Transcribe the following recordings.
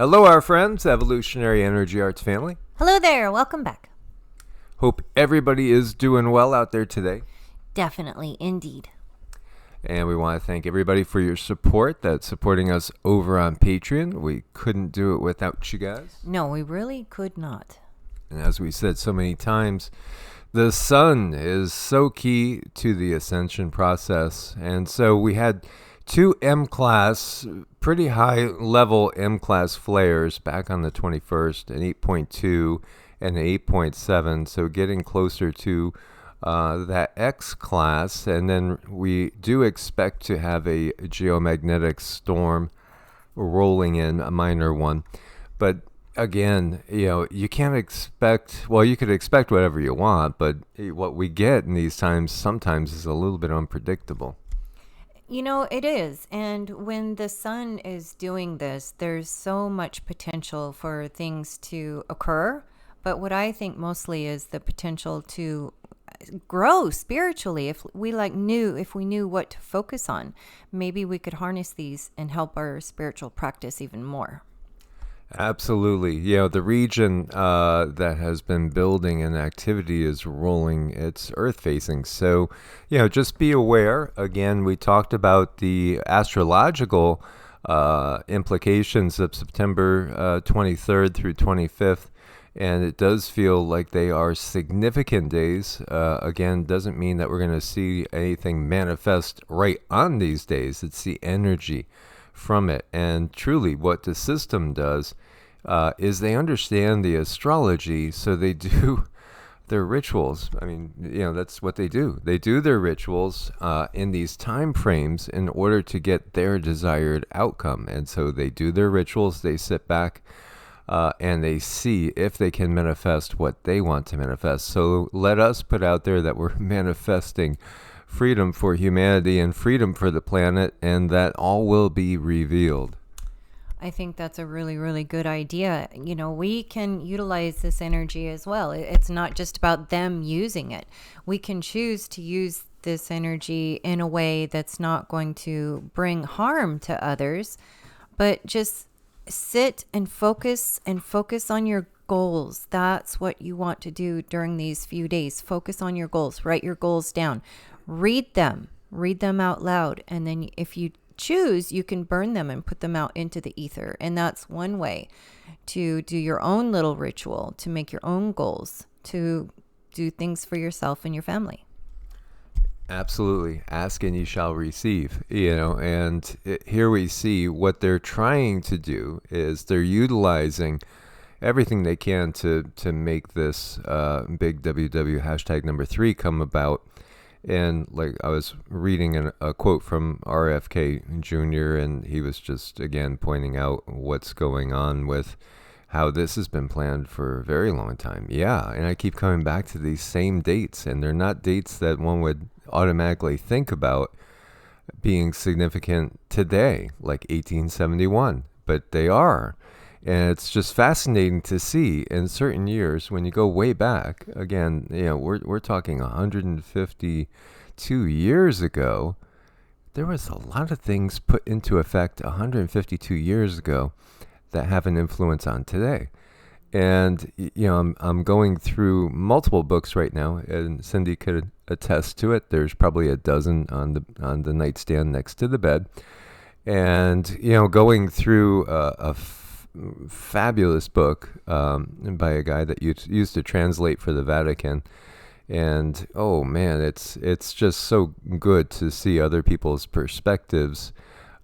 Hello, our friends, Evolutionary Energy Arts family. Hello there, welcome back. Hope everybody is doing well out there today. Definitely, indeed. And we want to thank everybody for your support that's supporting us over on Patreon. We couldn't do it without you guys. No, we really could not. And as we said so many times, the sun is so key to the ascension process. And so we had two M-class, pretty high-level M-class flares back on the 21st, an 8.2 and an 8.7, so getting closer to that X-class. And then we do expect to have a geomagnetic storm rolling in, a minor one. But again, you can't expect, well, you could expect whatever you want, but what we get in these times sometimes is a little bit unpredictable. It is. And when the sun is doing this, there's so much potential for things to occur. But what I think mostly is the potential to grow spiritually. If we knew what to focus on, maybe we could harness these and help our spiritual practice even more. Absolutely. The region that has been building and activity is rolling. It's earth-facing. So, just be aware. Again, we talked about the astrological implications of September 23rd through 25th. And it does feel like they are significant days. Again, doesn't mean that we're going to see anything manifest right on these days. It's the energy from it. And truly what the system does is they understand the astrology, so they do their rituals. I mean, that's what they do. They do their rituals in these time frames in order to get their desired outcome. And so they do their rituals, they sit back and they see if they can manifest what they want to manifest. So let us put out there that we're manifesting freedom for humanity and freedom for the planet, and that all will be revealed. I think that's a really, really good idea. We can utilize this energy as well. It's not just about them using it. We can choose to use this energy in a way that's not going to bring harm to others, but just sit and focus on your goals. That's what you want to do during these few days. Focus on your goals. Write your goals down. Read them out loud. And then if you choose, you can burn them and put them out into the ether. And that's one way to do your own little ritual, to make your own goals, to do things for yourself and your family. Absolutely. Ask and you shall receive, and here we see what they're trying to do is they're utilizing everything they can to make this big WW #3 come about. And like I was reading a quote from RFK Jr., and he was just, again, pointing out what's going on with how this has been planned for a very long time. Yeah, and I keep coming back to these same dates, and they're not dates that one would automatically think about being significant today, like 1871, but they are. And it's just fascinating to see in certain years, when you go way back, again, we're talking 152 years ago, there was a lot of things put into effect 152 years ago that have an influence on today. And, I'm going through multiple books right now, and Cindy could attest to it. There's probably a dozen on the nightstand next to the bed. And, going through a fabulous book by a guy that used to translate for the Vatican. And, oh man, it's just so good to see other people's perspectives.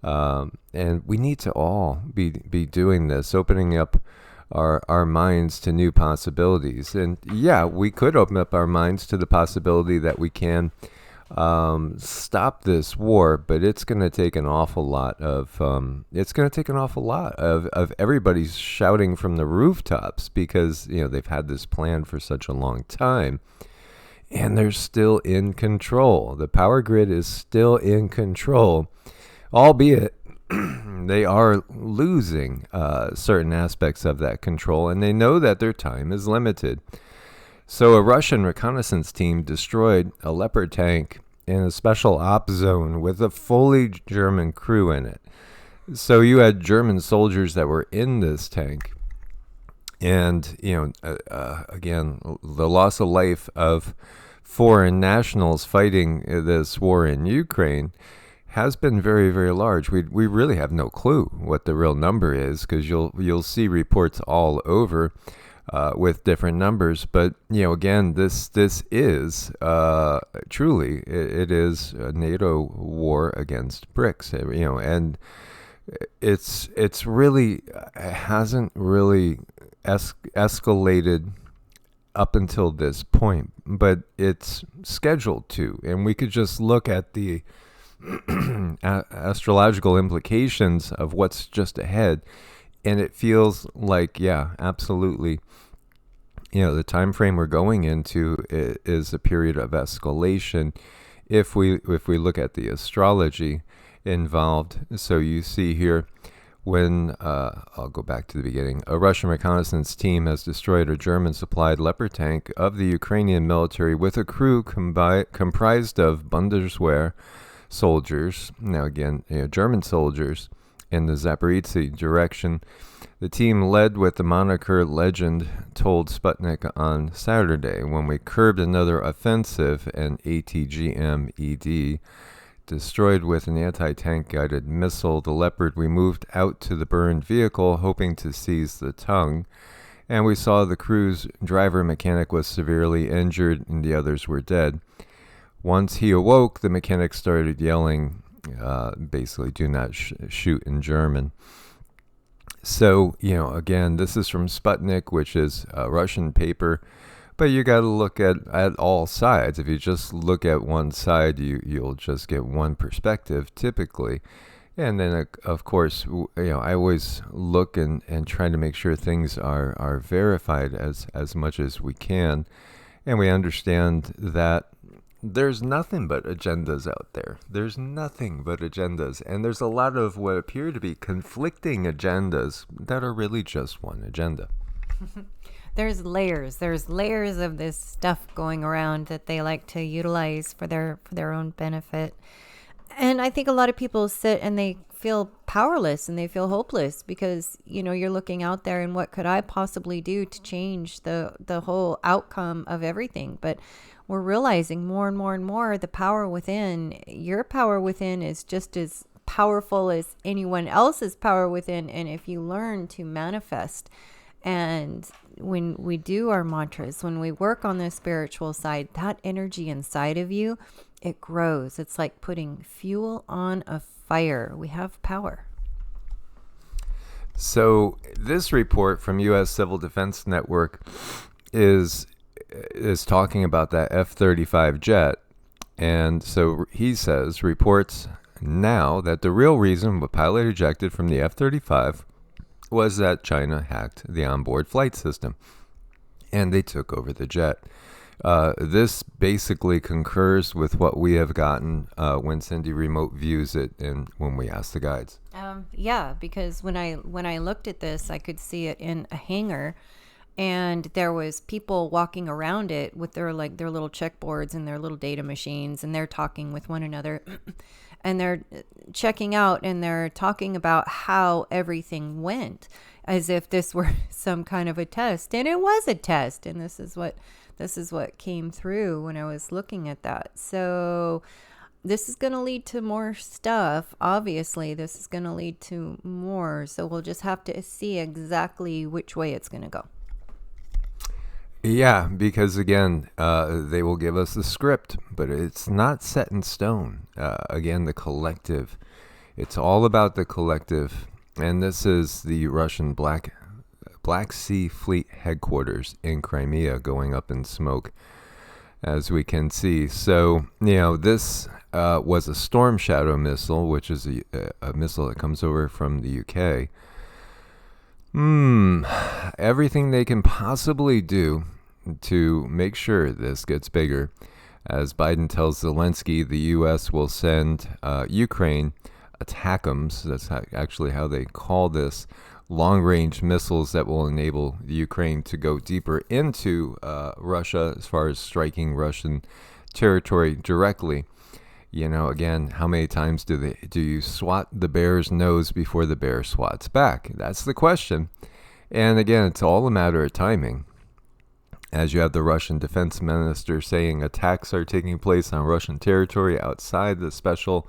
And we need to all be doing this, opening up our minds to new possibilities. And yeah, we could open up our minds to the possibility that we can stop this war, but it's going to take an awful lot of everybody shouting from the rooftops, because they've had this plan for such a long time, and they're still in control. The power grid is still in control, albeit they are losing certain aspects of that control, and they know that their time is limited. So a Russian reconnaissance team destroyed a Leopard tank in a special ops zone with a fully German crew in it. So you had German soldiers that were in this tank, and again, the loss of life of foreign nationals fighting this war in Ukraine has been very, very large. We really have no clue what the real number is, because you'll see reports all over with different numbers. But again, this is truly it is a NATO war against BRICS. And it's really it hasn't really escalated up until this point, but it's scheduled to. And we could just look at the astrological implications of what's just ahead, and it feels like, yeah, absolutely, the time frame we're going into is a period of escalation if we look at the astrology involved. So you see here, when I'll go back to the beginning, a Russian reconnaissance team has destroyed a German supplied Leopard tank of the Ukrainian military with a crew comprised of Bundeswehr soldiers. Now again, German soldiers in the Zaporizhzhia direction. The team, led with the moniker Legend, told Sputnik on Saturday, when we curbed another offensive, an ATGM-ED, destroyed with an anti-tank guided missile, the Leopard, we moved out to the burned vehicle, hoping to seize the tongue. And we saw the crew's driver mechanic was severely injured and the others were dead. Once he awoke, the mechanic started yelling, basically, do not shoot in German. So, again, this is from Sputnik, which is a Russian paper. But you got to look at all sides. If you just look at one side, you'll just get one perspective, typically. And then, of course, I always look and try to make sure things are verified as much as we can. And we understand that there's nothing but agendas out there. There's nothing but agendas. And there's a lot of what appear to be conflicting agendas that are really just one agenda. There's layers of this stuff going around that they like to utilize for their own benefit. And I think a lot of people sit and they feel powerless and they feel hopeless, because you're looking out there and what could I possibly do to change the whole outcome of everything. But we're realizing more and more and more the power within. Your power within is just as powerful as anyone else's power within. And if you learn to manifest, and when we do our mantras, when we work on the spiritual side, that energy inside of you, it grows. It's like putting fuel on a fire. We have power. So this report from U.S. Civil Defense Network is talking about that F-35 jet. And so he says, reports now that the real reason the pilot ejected from the F-35 was that China hacked the onboard flight system and they took over the jet. This basically concurs with what we have gotten when Cindy remote views it and when we ask the guides. Yeah, because when I looked at this, I could see it in a hangar, and there was people walking around it with their little checkboards and their little data machines, and they're talking with one another. And they're checking out and they're talking about how everything went, as if this were some kind of a test. And it was a test. And this is what came through when I was looking at that. So this is going to lead to more stuff. Obviously, this is going to lead to more. So we'll just have to see exactly which way it's going to go. Yeah, because again, they will give us the script, but it's not set in stone. Again, the collective. It's all about the collective. And this is the Russian Black Sea Fleet headquarters in Crimea going up in smoke, as we can see. So, this was a Storm Shadow missile, which is a missile that comes over from the UK. Everything they can possibly do to make sure this gets bigger. As Biden tells Zelensky, the U.S. will send Ukraine ATACMS, that's actually how they call this, long-range missiles that will enable the Ukraine to go deeper into Russia as far as striking Russian territory directly. Again, how many times do you swat the bear's nose before the bear swats back? That's the question. And again, it's all a matter of timing. As you have the Russian defense minister saying attacks are taking place on Russian territory outside the special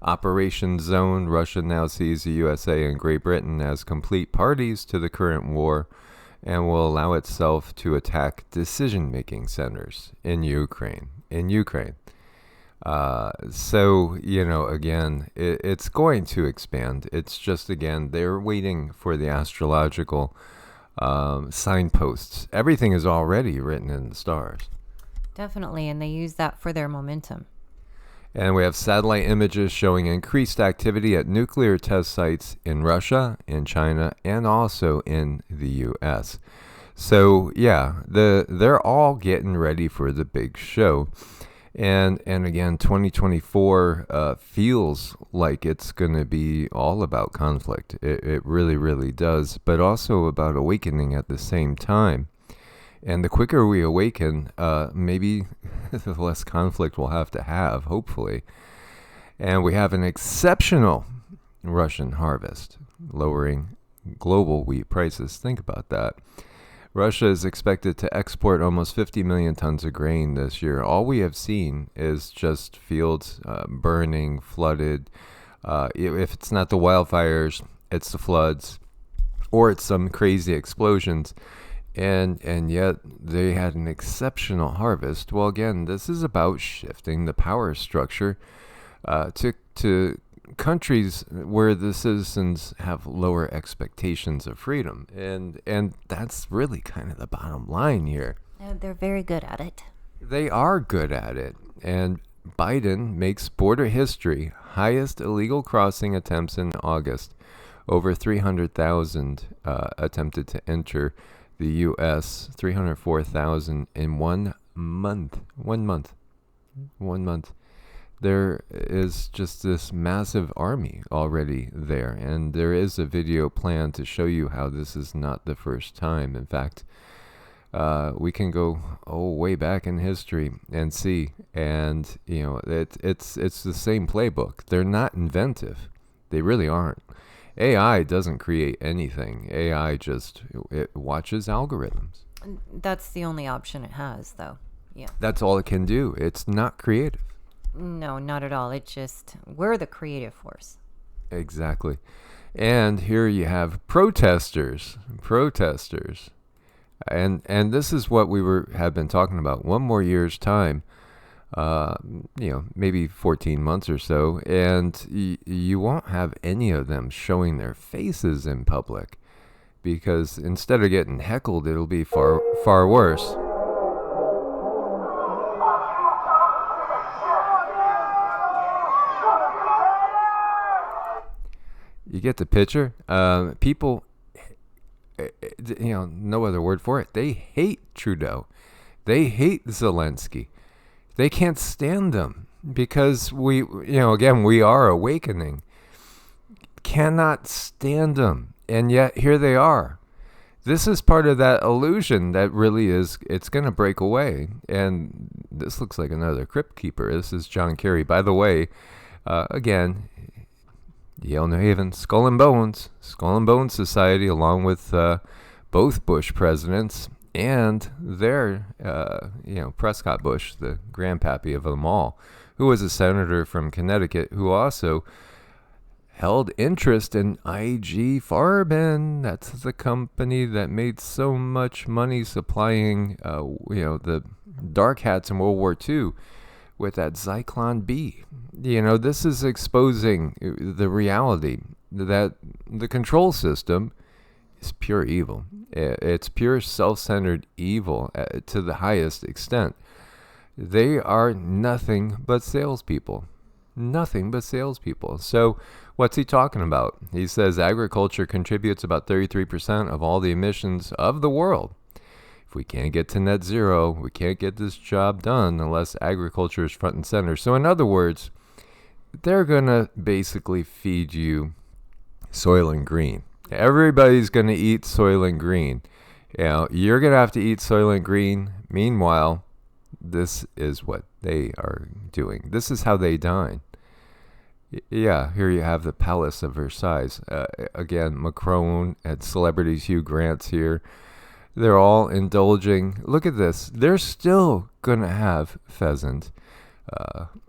operations zone, Russia now sees the USA and Great Britain as complete parties to the current war and will allow itself to attack decision-making centers in Ukraine. Again, it's going to expand. It's just, again, they're waiting for the astrological signposts. Everything is already written in the stars. Definitely, and they use that for their momentum. And we have satellite images showing increased activity at nuclear test sites in Russia, in China, and also in the U.S. So, yeah, they're all getting ready for the big show. And again, 2024 feels like it's going to be all about conflict. It really, really does, but also about awakening at the same time. And the quicker we awaken, maybe the less conflict we'll have to have, hopefully. And we have an exceptional Russian harvest, lowering global wheat prices. Think about that. Russia is expected to export almost 50 million tons of grain this year. All we have seen is just fields burning, flooded. If it's not the wildfires, it's the floods, or it's some crazy explosions. And yet they had an exceptional harvest. Well, again, this is about shifting the power structure to countries where the citizens have lower expectations of freedom. And that's really kind of the bottom line here. They're very good at it. They are good at it. And Biden makes border history, highest illegal crossing attempts in August. Over 300,000 attempted to enter the U.S., 304,000 in 1 month. 1 month. 1 month. There is just this massive army already there, and there is a video planned to show you how this is not the first time. In fact, we can go way back in history and see, and it's the same playbook. They're not inventive. They really aren't. AI doesn't create anything. AI it watches algorithms. That's the only option it has, though. Yeah. That's all it can do. It's not creative. No, not at all. We're the creative force. Exactly. And here you have protesters. And this is what we have been talking about. One more year's time. Maybe 14 months or so, and you won't have any of them showing their faces in public, because instead of getting heckled, it'll be far, far worse. You get the picture? People, no other word for it. They hate Trudeau. They hate Zelensky. They can't stand them because we are awakening. Cannot stand them. And yet here they are. This is part of that illusion that really it's going to break away. And this looks like another crypt keeper. This is John Kerry. By the way, again, Yale New Haven, Skull and Bones Society, along with both Bush presidents, and their, Prescott Bush, the grandpappy of them all, who was a senator from Connecticut, who also held interest in IG Farben. That's the company that made so much money supplying, the dark hats in World War II with that Zyklon B. This is exposing the reality that the control system is pure evil. It's pure self-centered evil to the highest extent. They are nothing but salespeople. Nothing but salespeople. So what's he talking about? He says agriculture contributes about 33% of all the emissions of the world. If we can't get to net zero, we can't get this job done unless agriculture is front and center. So in other words, they're going to basically feed you Soylent Green. Everybody's going to eat Soylent Green. You're going to have to eat Soylent Green. Meanwhile, this is what they are doing. This is how they dine. Yeah, here you have the Palace of Versailles. Again, Macron and celebrities, Hugh Grant's here. They're all indulging. Look at this. They're still going to have pheasant.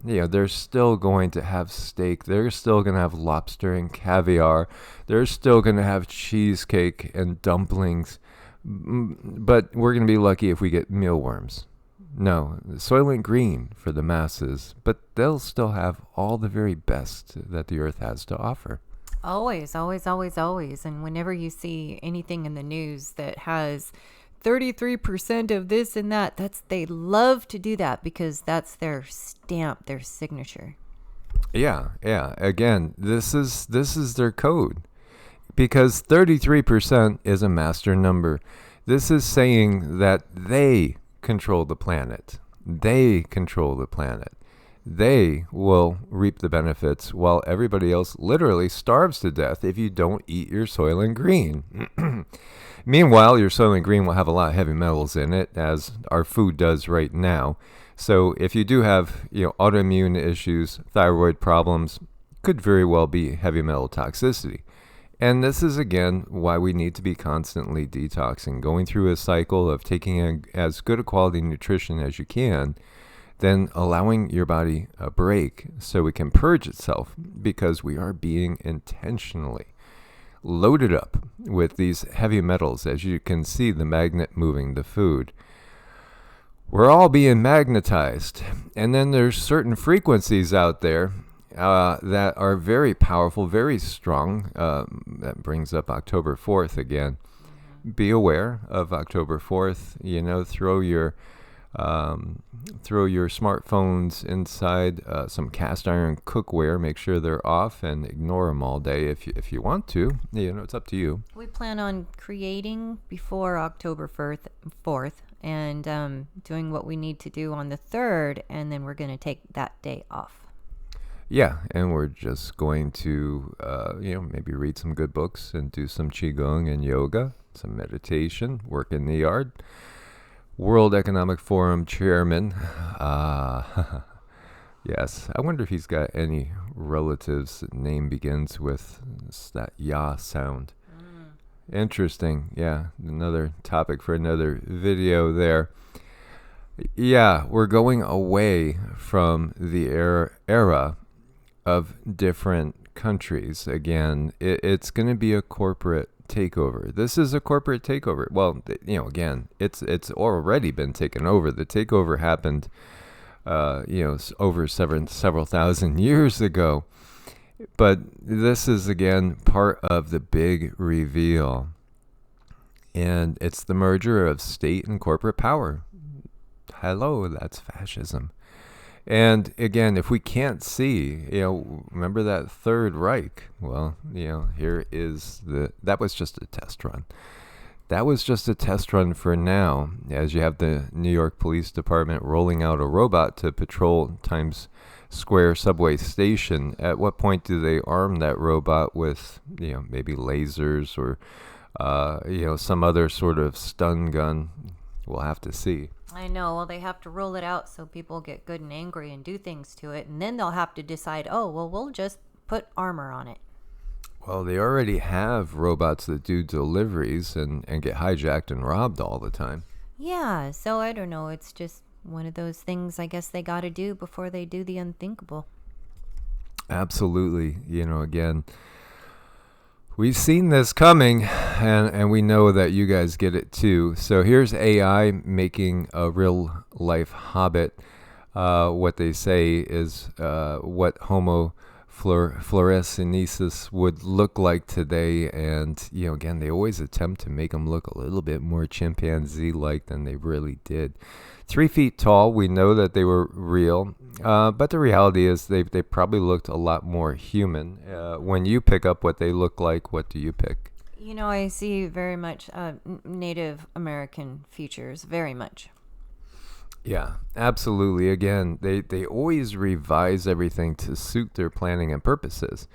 They're still going to have steak. They're still going to have lobster and caviar. They're still going to have cheesecake and dumplings. But we're going to be lucky if we get mealworms. No, Soylent Green for the masses, but they'll still have all the very best that the earth has to offer. Always, always, always, always. And whenever you see anything in the news that has 33% of this and that, they love to do that because that's their stamp, their signature. Yeah. Again, this is their code, because 33% is a master number. This is saying that they control the planet. They control the planet. They will reap the benefits while everybody else literally starves to death if you don't eat your Soylent Green. Meanwhile, your Soylent Green will have a lot of heavy metals in it, as our food does right now. So if you do have, autoimmune issues, thyroid problems, could very well be heavy metal toxicity. And this is, again, why we need to be constantly detoxing, going through a cycle of taking as good a quality nutrition as you can, then allowing your body a break so it can purge itself, because we are being intentionally loaded up with these heavy metals. As you can see, the magnet moving the food. We're all being magnetized. And then there's certain frequencies out there that are very powerful, very strong. That brings up October 4th again. Be aware of October 4th. Throw your smartphones inside some cast iron cookware. Make sure they're off and ignore them all day if you want to. It's up to you. We plan on creating before October 4th and doing what we need to do on the 3rd, and then we're going to take that day off. Yeah, and we're just going to, maybe read some good books and do some qigong and yoga, some meditation, work in the yard. World Economic Forum chairman. Yes, I wonder if he's got any relatives that name begins with that ya sound. Interesting. Yeah, another topic for another video there. Yeah, we're going away from the era of different countries. Again, it's going to be a corporate takeover. This is a corporate takeover. Well, again, it's already been taken over. The takeover happened, over several thousand years ago. But this is, again, part of the big reveal. And it's the merger of state and corporate power. Hello, that's fascism. And again, if we can't see, remember that Third Reich? Well, that was just a test run. That was just a test run for now, as you have the New York Police Department rolling out a robot to patrol Times Square subway station. At what point do they arm that robot with, maybe lasers or, some other sort of stun gun? We'll have to see. I know. Well, they have to roll it out so people get good and angry and do things to it. And then they'll have to decide, we'll just put armor on it. Well, they already have robots that do deliveries and get hijacked and robbed all the time. Yeah, so I don't know. It's just one of those things I guess they got to do before they do the unthinkable. Absolutely. Again, we've seen this coming, and we know that you guys get it too. So here's AI making a real life hobbit. What they say is what Homo floresiensis would look like today. And, again, they always attempt to make them look a little bit more chimpanzee-like than they really did. 3 feet tall, we know that they were real. But the reality is they probably looked a lot more human. When you pick up what they look like, what do you pick? I see very much Native American features, very much. Yeah, absolutely. Again, they always revise everything to suit their planning and purposes.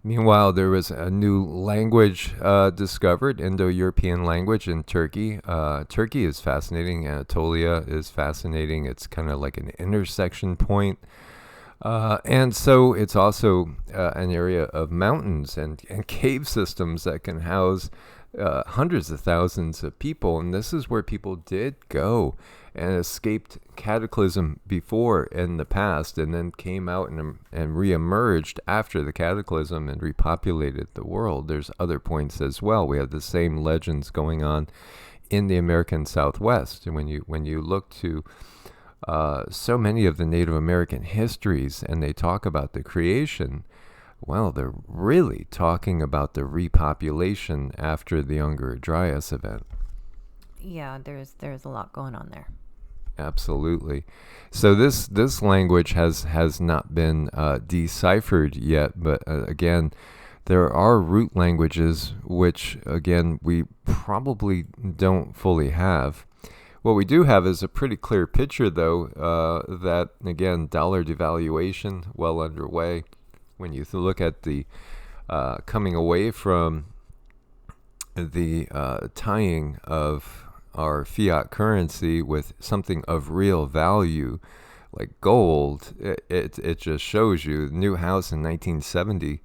Meanwhile, there was a new language discovered, Indo-European language in Turkey. Turkey is fascinating. Anatolia is fascinating. It's kind of like an intersection point. And so it's also an area of mountains and cave systems that can house hundreds of thousands of people. And this is where people did go and escaped cataclysm before in the past, and then came out and reemerged after the cataclysm and repopulated the world. There's other points as well. We have the same legends going on in the American Southwest. And when you look to so many of the Native American histories and they talk about the creation, well, they're really talking about the repopulation after the Younger Dryas event. Yeah, there's a lot going on there. Absolutely. So this language has not been deciphered yet, but again, there are root languages which again we probably don't fully have. What we do have is a pretty clear picture, though, that again, dollar devaluation well underway. When you look at the coming away from the tying of our fiat currency with something of real value, like gold, it just shows you. New house in 1970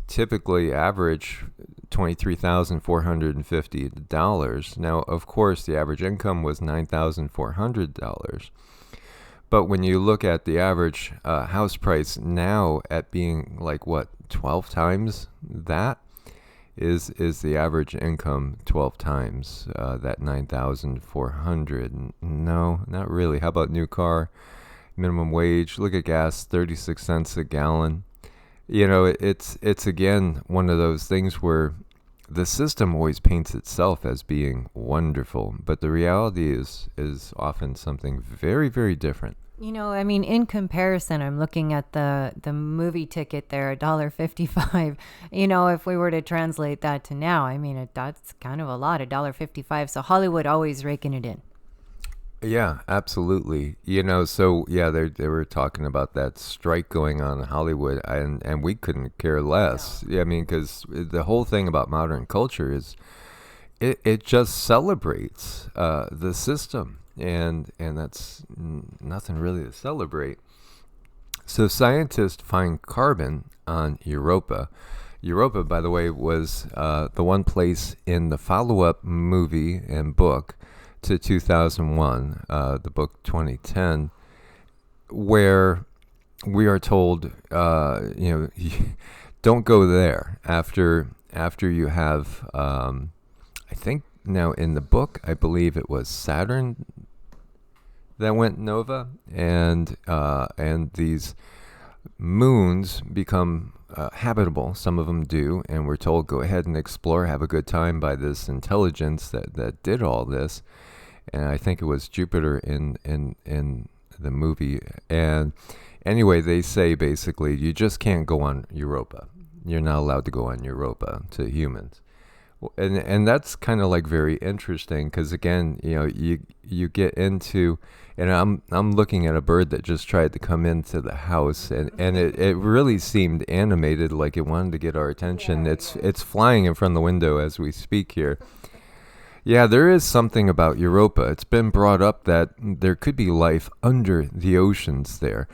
typically average $23,450. Now, of course, the average income was $9,400. But when you look at the average house price now at being like what, 12 times that, is the average income 12 times that 9,400? No, not really. How about new car, minimum wage? Look at gas, 36 cents a gallon. You know, it's again one of those things where the system always paints itself as being wonderful, but the reality is often something very, very different. You know, I mean, in comparison, I'm looking at the movie ticket there, $1.55. You know, if we were to translate that to now, I mean, that's kind of a lot, $1.55. So Hollywood always raking it in. Yeah, absolutely. You know, so yeah, they were talking about that strike going on in Hollywood, and we couldn't care less. Yeah, I mean, because the whole thing about modern culture is it just celebrates the system, and that's nothing really to celebrate. So scientists find carbon on Europa. Europa, by the way, was the one place in the follow-up movie and book to 2001, the book 2010, where we are told, you know, don't go there after you have, I think now in the book, I believe it was Saturn that went nova, and these moons become habitable. Some of them do, and we're told go ahead and explore, have a good time by this intelligence that did all this. And I think it was Jupiter in the movie. And anyway, they say basically you just can't go on Europa. You're not allowed to go on Europa to humans. And that's kind of like very interesting because again, you know, you get into, and I'm looking at a bird that just tried to come into the house, and it really seemed animated, like it wanted to get our attention. Yeah, it's flying in front of the window as we speak here. Yeah, there is something about Europa. It's been brought up that there could be life under the oceans there,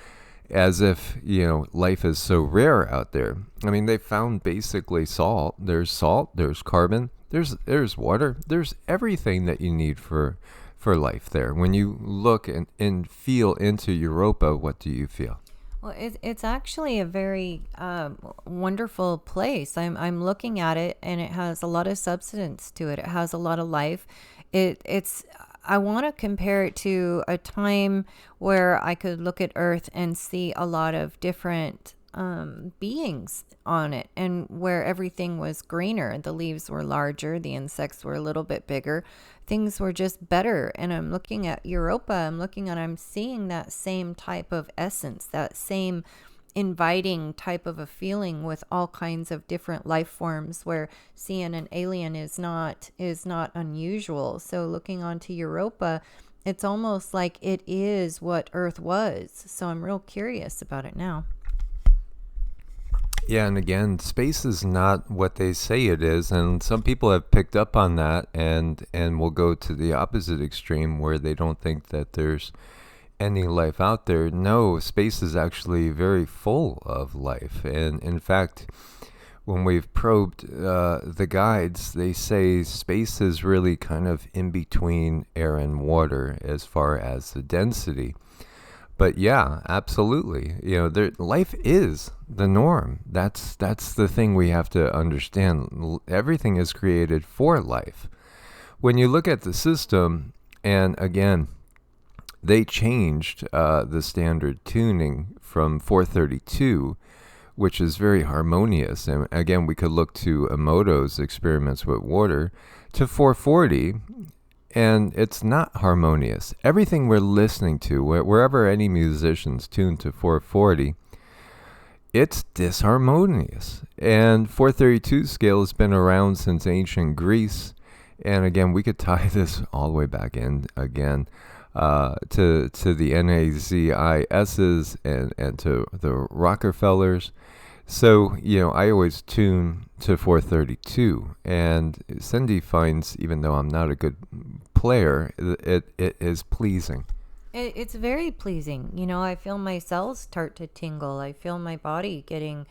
as if, you know, life is so rare out there. I mean, they found basically salt. There's carbon, there's water, there's everything that you need for life there. When you look and feel into Europa, what do you feel? Well, it's actually a very wonderful place. I'm looking at it, and it has a lot of substance to it. It has a lot of life. It's I want to compare it to a time where I could look at Earth and see a lot of different beings on it, and where everything was greener. The leaves were larger, the insects were a little bit bigger, things were just better. And I'm looking at Europa, I'm seeing that same type of essence, that same inviting type of a feeling with all kinds of different life forms, where seeing an alien is not unusual. So looking onto Europa, it's almost like it is what Earth was. So I'm real curious about it now. Yeah, and again, space is not what they say it is, and some people have picked up on that and will go to the opposite extreme where they don't think that there's any life out there. No, space is actually very full of life, and in fact, when we've probed the guides, they say space is really kind of in between air and water as far as the density. But yeah, absolutely. Life is the norm. That's the thing we have to understand. Everything is created for life. When you look at the system, and again, they changed the standard tuning from 432, which is very harmonious. And again, we could look to Emoto's experiments with water, to 440, and it's not harmonious. Everything we're listening to, wherever any musician's tuned to 440, it's disharmonious. And 432 scale has been around since ancient Greece. And again, we could tie this all the way back in again to the NAZISs and to the Rockefellers. So, I always tune to 432. And Cindy finds, even though I'm not a good player, it is pleasing. It's very pleasing. I feel my cells start to tingle. I feel my body getting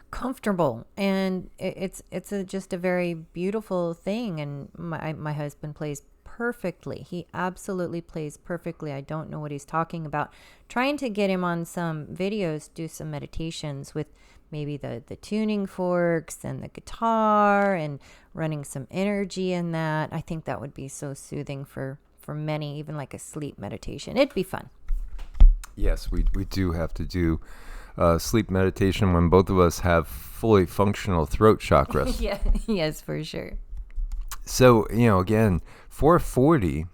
comfortable, and just a very beautiful thing. And my husband plays perfectly. He absolutely plays perfectly. I don't know what he's talking about. Trying to get him on some videos, do some meditations with maybe the tuning forks and the guitar, and running some energy in that. I think that would be so soothing for many, even like a sleep meditation. It'd be fun. Yes, we do have to do sleep meditation when both of us have fully functional throat chakras. Yeah, yes, for sure. So, again, 440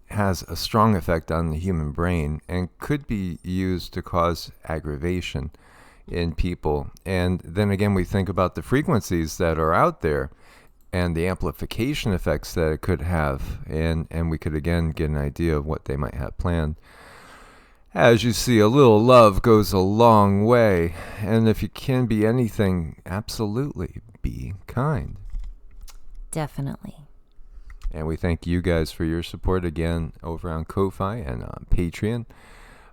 has a strong effect on the human brain and could be used to cause aggravation in people. And then again, we think about the frequencies that are out there and the amplification effects that it could have. And we could again get an idea of what they might have planned. As you see, a little love goes a long way. And if you can be anything, absolutely be kind. Definitely. And we thank you guys for your support again over on Ko-Fi and on Patreon.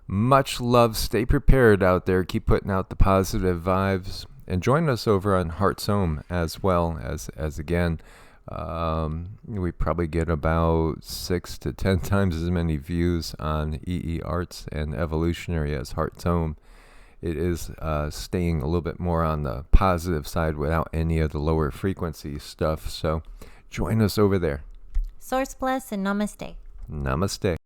Much love. Stay prepared out there. Keep putting out the positive vibes. And join us over on Heart's Home as well as again, we probably get about 6 to 10 times as many views on EEARTS and Evolutionary as Heart's Home. It is staying a little bit more on the positive side without any of the lower frequency stuff. So join us over there. Source bless and namaste. Namaste.